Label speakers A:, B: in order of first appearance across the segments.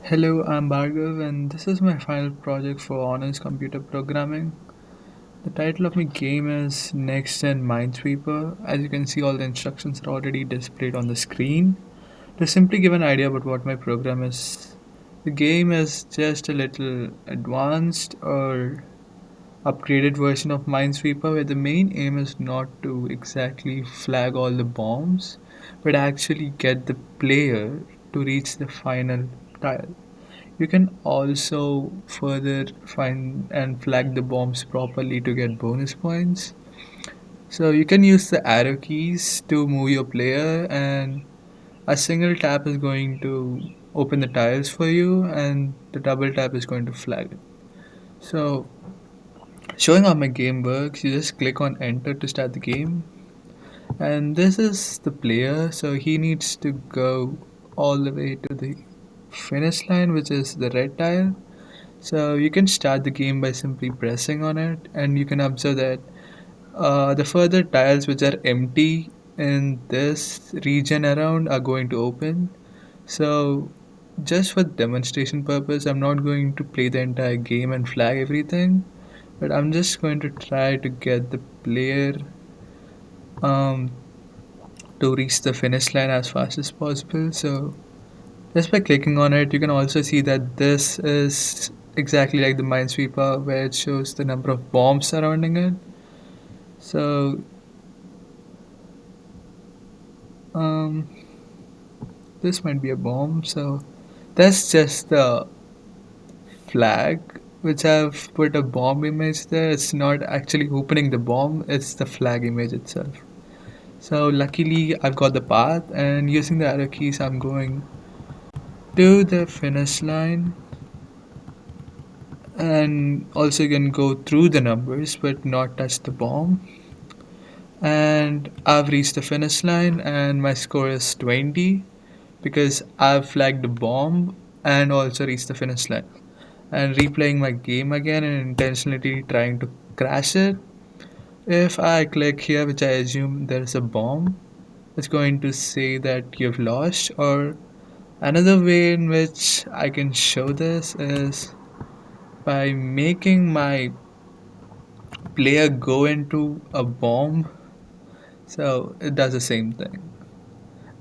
A: Hello, I'm Bhargav, and this is my final project for honors computer programming. The title of my game is Next Gen Minesweeper. As you can see, all the instructions are already displayed on the screen. To simply give an idea about what my program is, the game is just a little advanced or upgraded version of Minesweeper, where the main aim is not to exactly flag all the bombs, but actually get the player to reach the final tile. You can also further find and flag the bombs properly to get bonus points. So you can use the arrow keys to move your player, and a single tap is going to open the tiles for you, and the double tap is going to flag it. So, showing how my game works, you just click on enter to start the game, and this is the player, so he needs to go all the way to the finish line, which is the red tile. So you can start the game by simply pressing on it, and you can observe that the further tiles which are empty in this region around are going to open. So just for demonstration purpose, I'm not going to play the entire game and flag everything, but I'm just going to try to get the player um, to reach the finish line as fast as possible. So just by clicking on it, you can also see that this is exactly like the Minesweeper, where it shows the number of bombs surrounding it. So, um, this might be a bomb. So, that's just the flag, which I've put a bomb image there. It's not actually opening the bomb, it's the flag image itself. So, luckily, I've got the path, and using the arrow keys, I'm going to the finish line. And also, you can go through the numbers but not touch the bomb. And I've reached the finish line, and my score is 20 because I've flagged the bomb and also reached the finish line. And replaying my game again and intentionally trying to crash it, if I click here, which I assume there's a bomb, it's going to say that you've lost. Or another way in which I can show this is by making my player go into a bomb, so it does the same thing.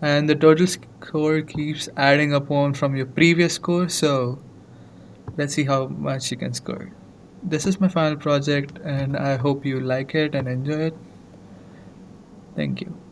A: And the total score keeps adding up on from your previous score, so let's see how much you can score. This is my final project, and I hope you like it and enjoy it. Thank you.